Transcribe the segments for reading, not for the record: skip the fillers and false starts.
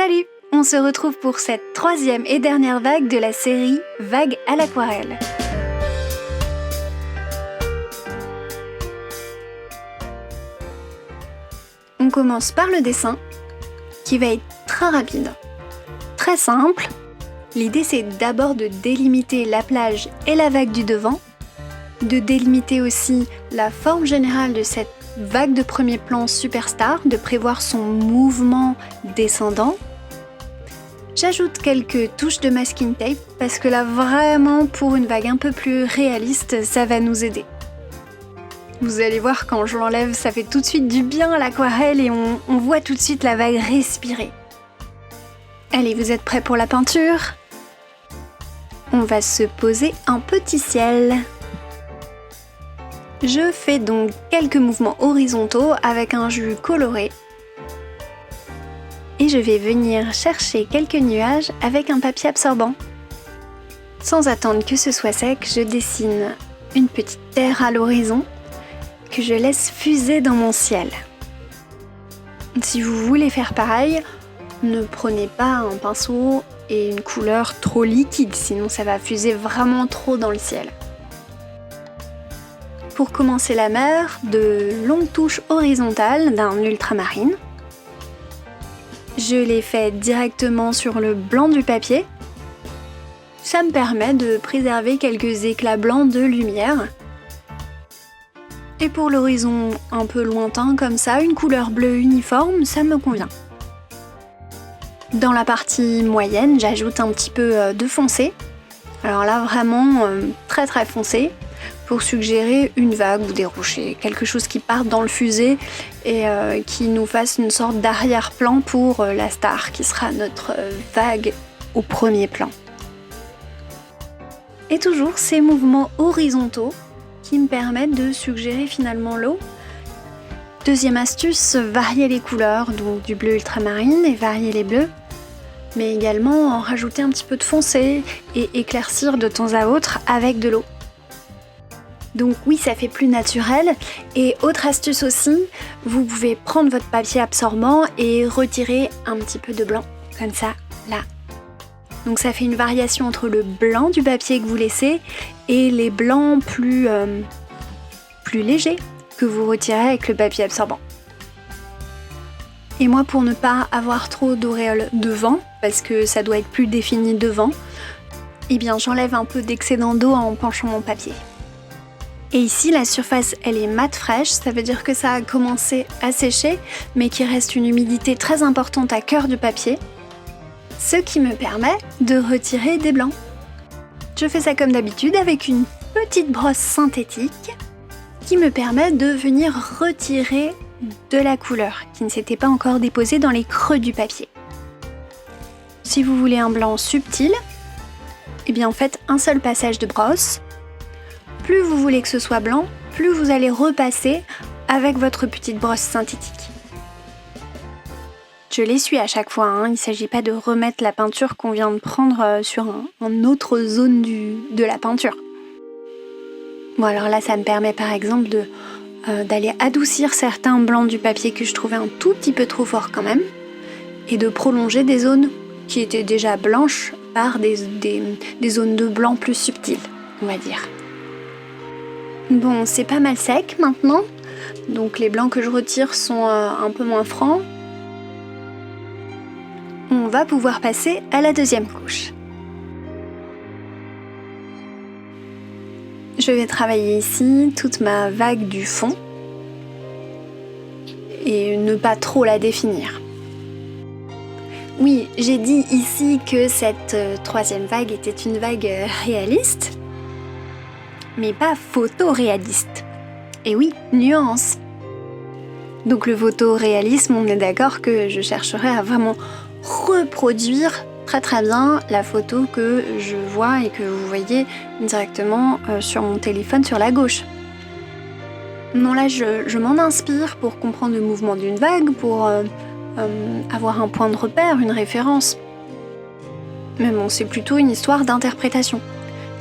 Salut! On se retrouve pour cette troisième et dernière vague de la série Vagues à l'aquarelle. On commence par le dessin, qui va être très rapide, très simple. L'idée c'est d'abord de délimiter la plage et la vague du devant, de délimiter aussi la forme générale de cette vague de premier plan superstar, de prévoir son mouvement descendant. J'ajoute quelques touches de masking tape parce que là vraiment pour une vague un peu plus réaliste, ça va nous aider. Vous allez voir quand je l'enlève, ça fait tout de suite du bien à l'aquarelle et on voit tout de suite la vague respirer. Allez, vous êtes prêts pour la peinture ? On va se poser un petit ciel. Je fais donc quelques mouvements horizontaux avec un jus coloré. Et je vais venir chercher quelques nuages avec un papier absorbant. Sans attendre que ce soit sec, je dessine une petite terre à l'horizon que je laisse fuser dans mon ciel. Si vous voulez faire pareil, ne prenez pas un pinceau et une couleur trop liquide, sinon ça va fuser vraiment trop dans le ciel. Pour commencer la mer, de longues touches horizontales d'un ultramarine. Je les fais directement sur le blanc du papier. Ça me permet de préserver quelques éclats blancs de lumière. Et pour l'horizon un peu lointain comme ça, une couleur bleue uniforme, ça me convient. Dans la partie moyenne, j'ajoute un petit peu de foncé. Alors là vraiment très très foncé pour suggérer une vague ou des rochers, quelque chose qui parte dans le fusée et qui nous fasse une sorte d'arrière-plan pour la star qui sera notre vague au premier plan. Et toujours ces mouvements horizontaux qui me permettent de suggérer finalement l'eau. Deuxième astuce, varier les couleurs, donc du bleu ultramarine et varier les bleus, mais également en rajouter un petit peu de foncé et éclaircir de temps à autre avec de l'eau. Donc oui, ça fait plus naturel. Et autre astuce aussi, vous pouvez prendre votre papier absorbant et retirer un petit peu de blanc, comme ça, là. Donc ça fait une variation entre le blanc du papier que vous laissez et les blancs plus légers que vous retirez avec le papier absorbant. Et moi, pour ne pas avoir trop d'auréoles devant, parce que ça doit être plus défini devant, eh bien j'enlève un peu d'excédent d'eau en penchant mon papier. Et ici, la surface, elle est mate fraîche, ça veut dire que ça a commencé à sécher, mais qu'il reste une humidité très importante à cœur du papier, ce qui me permet de retirer des blancs. Je fais ça comme d'habitude avec une petite brosse synthétique qui me permet de venir retirer de la couleur qui ne s'était pas encore déposée dans les creux du papier. Si vous voulez un blanc subtil, eh bien faites un seul passage de brosse. Plus vous voulez que ce soit blanc, plus vous allez repasser avec votre petite brosse synthétique. Je l'essuie à chaque fois, il ne s'agit pas de remettre la peinture qu'on vient de prendre sur une autre zone de la peinture. Bon alors là ça me permet par exemple d'aller adoucir certains blancs du papier que je trouvais un tout petit peu trop forts quand même, et de prolonger des zones qui étaient déjà blanches par des zones de blanc plus subtiles, on va dire. Bon, c'est pas mal sec maintenant, donc les blancs que je retire sont un peu moins francs. On va pouvoir passer à la deuxième couche. Je vais travailler ici toute ma vague du fond et ne pas trop la définir. Oui, j'ai dit ici que cette troisième vague était une vague réaliste, mais pas photoréaliste. Et oui, nuance. Donc le photoréalisme, on est d'accord que je chercherai à vraiment reproduire très très bien la photo que je vois et que vous voyez directement sur mon téléphone sur la gauche. Non, là je m'en inspire pour comprendre le mouvement d'une vague, pour avoir un point de repère, une référence. Mais bon, c'est plutôt une histoire d'interprétation.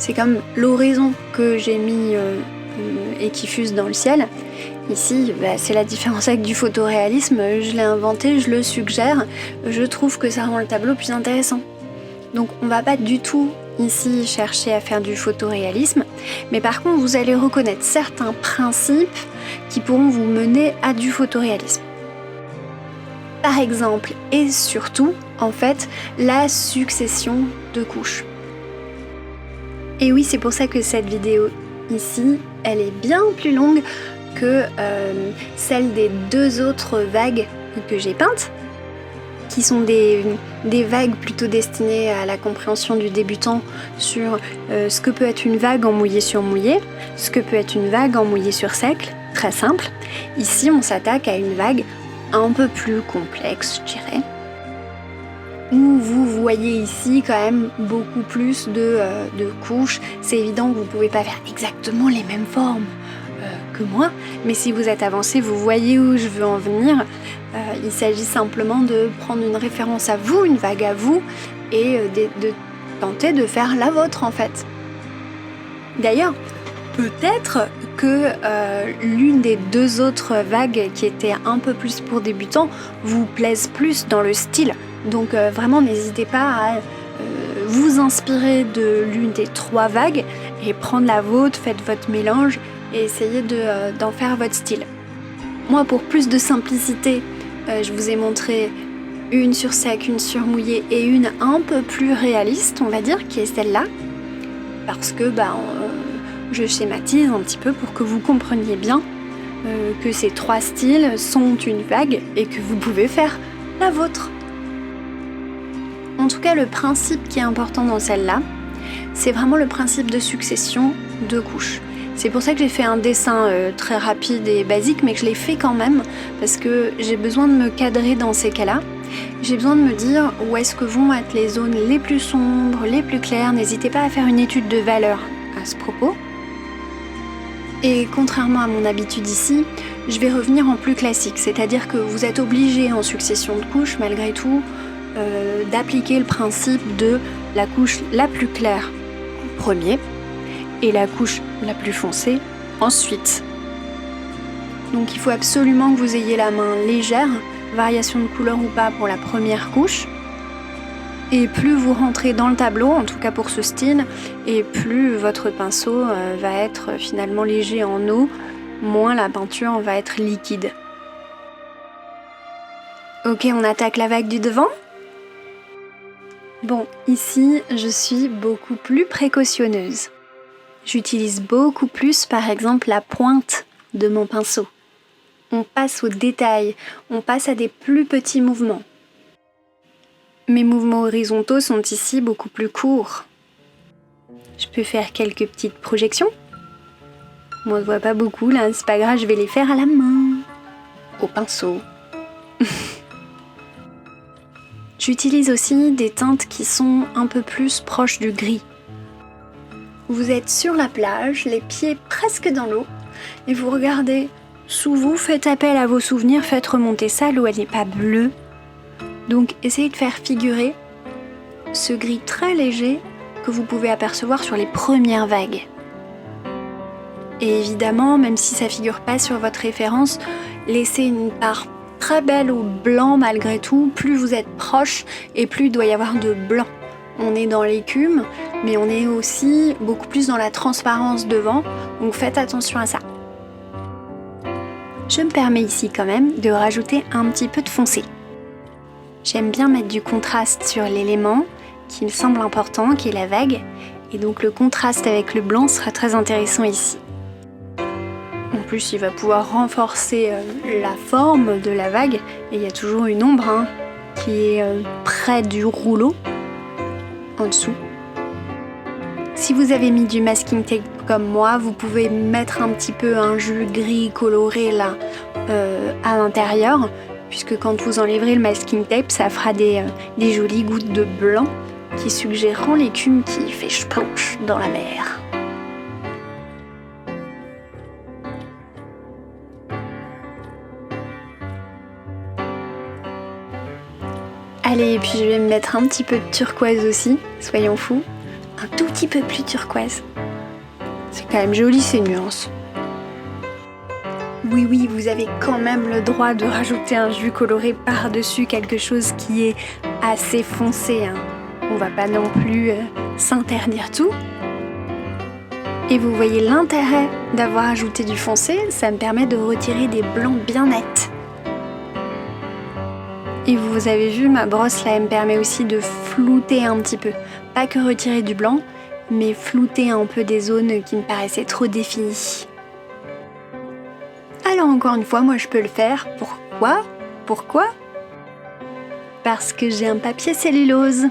C'est comme l'horizon que j'ai mis et qui fuse dans le ciel. Ici, c'est la différence avec du photoréalisme, je l'ai inventé, je le suggère, je trouve que ça rend le tableau plus intéressant. Donc on va pas du tout ici chercher à faire du photoréalisme, mais par contre vous allez reconnaître certains principes qui pourront vous mener à du photoréalisme. Par exemple, et surtout, en fait, la succession de couches. Et oui, c'est pour ça que cette vidéo ici, elle est bien plus longue que celle des 2 autres vagues que j'ai peintes, qui sont des vagues plutôt destinées à la compréhension du débutant sur ce que peut être une vague en mouillé sur mouillé, ce que peut être une vague en mouillé sur sec, très simple. Ici, on s'attaque à une vague un peu plus complexe, je dirais, où vous voyez ici quand même beaucoup plus de couches. C'est évident que vous ne pouvez pas faire exactement les mêmes formes que moi, mais si vous êtes avancé, vous voyez où je veux en venir. Il s'agit simplement de prendre une référence à vous, une vague à vous, et de tenter de faire la vôtre en fait. D'ailleurs, peut-être que l'une des 2 autres vagues qui étaient un peu plus pour débutants vous plaise plus dans le style. Donc vraiment n'hésitez pas à vous inspirer de l'une des 3 vagues et prendre la vôtre, faites votre mélange et essayez d'en faire votre style. Moi, pour plus de simplicité, je vous ai montré une sur sec, une sur mouillé et une un peu plus réaliste, on va dire, qui est celle-là, parce que je schématise un petit peu pour que vous compreniez bien que ces 3 styles sont une vague et que vous pouvez faire la vôtre. En tout cas, le principe qui est important dans celle-là, c'est vraiment le principe de succession de couches. C'est pour ça que j'ai fait un dessin très rapide et basique, mais que je l'ai fait quand même, parce que j'ai besoin de me cadrer dans ces cas-là. J'ai besoin de me dire où est-ce que vont être les zones les plus sombres, les plus claires. N'hésitez pas à faire une étude de valeur à ce propos. Et contrairement à mon habitude ici, je vais revenir en plus classique, c'est-à-dire que vous êtes obligé en succession de couches, malgré tout, d'appliquer le principe de la couche la plus claire en premier et la couche la plus foncée ensuite. Donc il faut absolument que vous ayez la main légère, variation de couleur ou pas pour la première couche. Et plus vous rentrez dans le tableau, en tout cas pour ce style, et plus votre pinceau va être finalement léger en eau, moins la peinture va être liquide. Ok, on attaque la vague du devant. Bon, ici, je suis beaucoup plus précautionneuse. J'utilise beaucoup plus, par exemple, la pointe de mon pinceau. On passe au détail, on passe à des plus petits mouvements. Mes mouvements horizontaux sont ici beaucoup plus courts. Je peux faire quelques petites projections. On ne voit pas beaucoup là, c'est pas grave, je vais les faire à la main, au pinceau. J'utilise aussi des teintes qui sont un peu plus proches du gris. Vous êtes sur la plage, les pieds presque dans l'eau, et vous regardez sous vous, faites appel à vos souvenirs, faites remonter ça, l'eau elle n'est pas bleue. Donc essayez de faire figurer ce gris très léger que vous pouvez apercevoir sur les premières vagues. Et évidemment, même si ça figure pas sur votre référence, laissez une part très belle au blanc malgré tout. Plus vous êtes proche et plus il doit y avoir de blanc. On est dans l'écume, mais on est aussi beaucoup plus dans la transparence devant, donc faites attention à ça. Je me permets ici quand même de rajouter un petit peu de foncé. J'aime bien mettre du contraste sur l'élément qui me semble important, qui est la vague, et donc le contraste avec le blanc sera très intéressant ici. En plus, il va pouvoir renforcer la forme de la vague, et il y a toujours une ombre qui est près du rouleau, en dessous. Si vous avez mis du masking tape comme moi, vous pouvez mettre un petit peu un jus gris coloré là à l'intérieur, puisque quand vous enlèverez le masking tape, ça fera des jolies gouttes de blanc qui suggéreront l'écume qui fait splonche dans la mer. Allez, et puis je vais me mettre un petit peu de turquoise aussi, soyons fous. Un tout petit peu plus turquoise. C'est quand même joli ces nuances. Oui, vous avez quand même le droit de rajouter un jus coloré par-dessus quelque chose qui est assez foncé, hein. On va pas non plus s'interdire tout. Et vous voyez l'intérêt d'avoir ajouté du foncé, ça me permet de retirer des blancs bien nets. Et vous avez vu, ma brosse là, elle me permet aussi de flouter un petit peu. Pas que retirer du blanc, mais flouter un peu des zones qui me paraissaient trop définies. Alors encore une fois, moi je peux le faire. Pourquoi? Parce que j'ai un papier cellulose.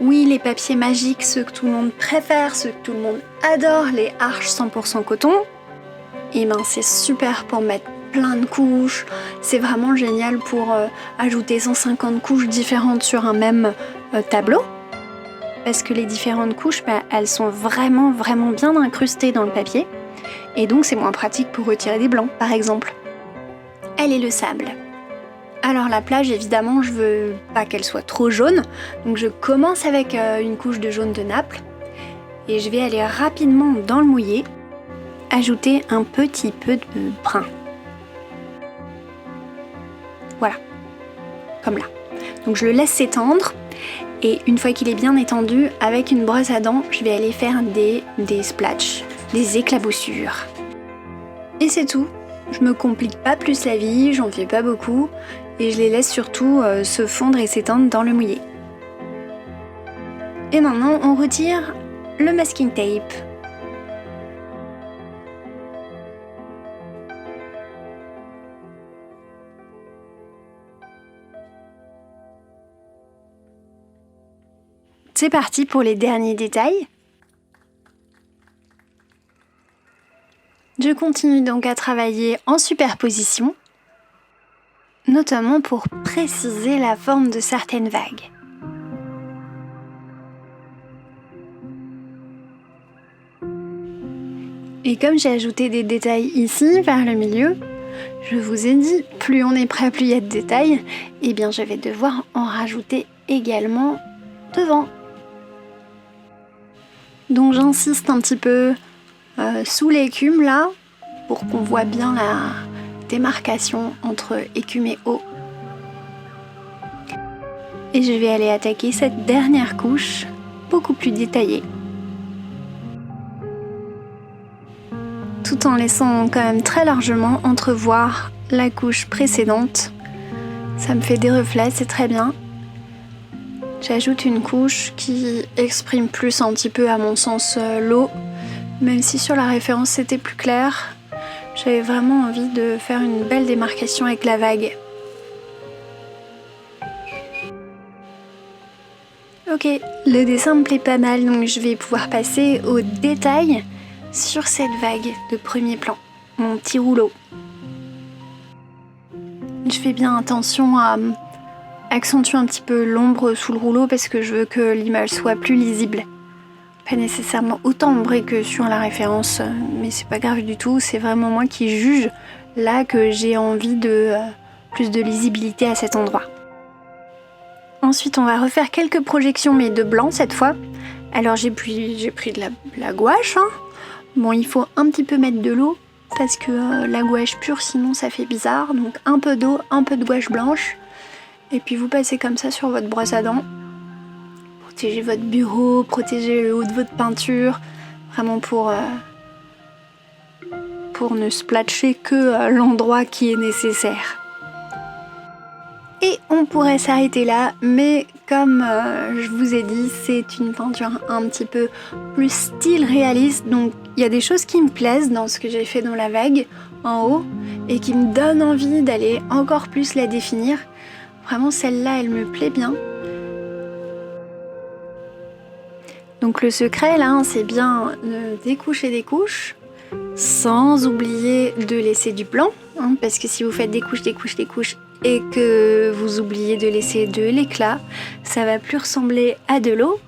Oui, les papiers magiques, ceux que tout le monde préfère, ceux que tout le monde adore, les Arches 100% coton. Et ben c'est super pour mettre plein de couches. C'est vraiment génial pour ajouter 150 couches différentes sur un même tableau. Parce que les différentes couches, elles sont vraiment bien incrustées dans le papier. Et donc c'est moins pratique pour retirer des blancs, par exemple. Elle est le sable. Alors la plage, évidemment, je veux pas qu'elle soit trop jaune. Donc je commence avec une couche de jaune de Naples. Et je vais aller rapidement dans le mouillé. Ajouter un petit peu de brun. Voilà. Comme là. Donc je le laisse s'étendre. Et une fois qu'il est bien étendu, avec une brosse à dents, je vais aller faire des splatchs, des éclaboussures. Et c'est tout. Je me complique pas plus la vie, j'en fais pas beaucoup, et je les laisse surtout se fondre et s'étendre dans le mouillé. Et maintenant, on retire le masking tape. C'est parti pour les derniers détails. Je continue donc à travailler en superposition, notamment pour préciser la forme de certaines vagues. Et comme j'ai ajouté des détails ici, vers le milieu, je vous ai dit, plus on est prêt, plus il y a de détails, et bien je vais devoir en rajouter également devant. Donc j'insiste un petit peu sous l'écume là, pour qu'on voit bien la démarcation entre écume et eau. Et je vais aller attaquer cette dernière couche, beaucoup plus détaillée. Tout en laissant quand même très largement entrevoir la couche précédente. Ça me fait des reflets, c'est très bien. J'ajoute une couche qui exprime plus un petit peu à mon sens l'eau, même si sur la référence c'était plus clair. J'avais vraiment envie de faire une belle démarcation avec la vague. Ok, le dessin me plaît pas mal, donc je vais pouvoir passer aux détails sur cette vague de premier plan, mon petit rouleau. Je fais bien attention à accentuer un petit peu l'ombre sous le rouleau parce que je veux que l'image soit plus lisible. Pas nécessairement autant ombré que sur la référence, mais c'est pas grave du tout, c'est vraiment moi qui juge là que j'ai envie de plus de lisibilité à cet endroit. Ensuite on va refaire quelques projections mais de blanc cette fois. Alors j'ai pris de la gouache, hein. Bon, il faut un petit peu mettre de l'eau parce que la gouache pure sinon ça fait bizarre, donc un peu d'eau, un peu de gouache blanche. Et puis vous passez comme ça sur votre brosse à dents. Protégez votre bureau, protégez le haut de votre peinture. Vraiment pour ne splatcher que l'endroit qui est nécessaire. Et on pourrait s'arrêter là, mais comme je vous ai dit, c'est une peinture un petit peu plus style réaliste. Donc il y a des choses qui me plaisent dans ce que j'ai fait dans la vague en haut et qui me donnent envie d'aller encore plus la définir. Vraiment, celle-là, elle me plaît bien. Donc le secret, là, c'est bien de découcher des couches, sans oublier de laisser du blanc, hein, parce que si vous faites des couches, et que vous oubliez de laisser de l'éclat, ça va plus ressembler à de l'eau.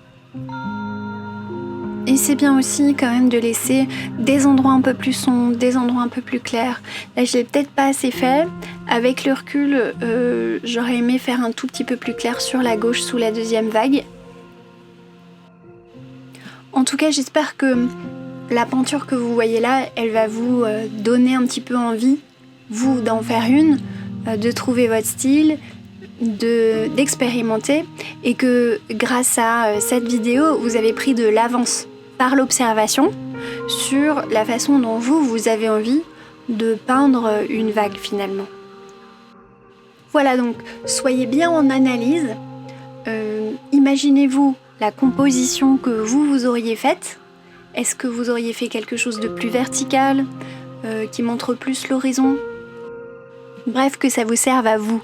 Et c'est bien aussi quand même de laisser des endroits un peu plus sombres, des endroits un peu plus clairs. Là, je l'ai peut-être pas assez fait. Avec le recul, j'aurais aimé faire un tout petit peu plus clair sur la gauche sous la deuxième vague. En tout cas, j'espère que la peinture que vous voyez là, elle va vous donner un petit peu envie, vous, d'en faire une, de trouver votre style, d'expérimenter, et que grâce à cette vidéo, vous avez pris de l'avance par l'observation sur la façon dont vous avez envie de peindre une vague finalement. Voilà, donc soyez bien en analyse, imaginez-vous la composition que vous auriez faite. Est-ce que vous auriez fait quelque chose de plus vertical, qui montre plus l'horizon? Bref, que ça vous serve à vous.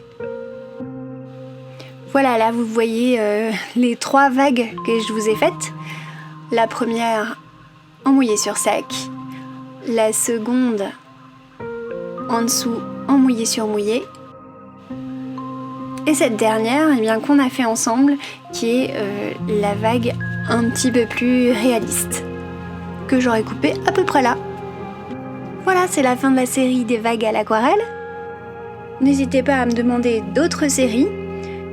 Voilà, là vous voyez les 3 vagues que je vous ai faites. La première en mouillé sur sec, la seconde en dessous en mouillé sur mouillé, et cette dernière qu'on a fait ensemble, qui est la vague un petit peu plus réaliste, que j'aurais coupée à peu près là. Voilà, c'est la fin de la série des vagues à l'aquarelle. N'hésitez pas à me demander d'autres séries.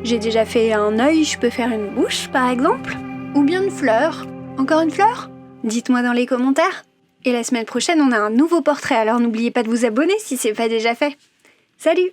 J'ai déjà fait un œil, je peux faire une bouche par exemple, ou bien une fleur. Encore une fleur? Dites-moi dans les commentaires. Et la semaine prochaine, on a un nouveau portrait, alors n'oubliez pas de vous abonner si c'est pas déjà fait. Salut!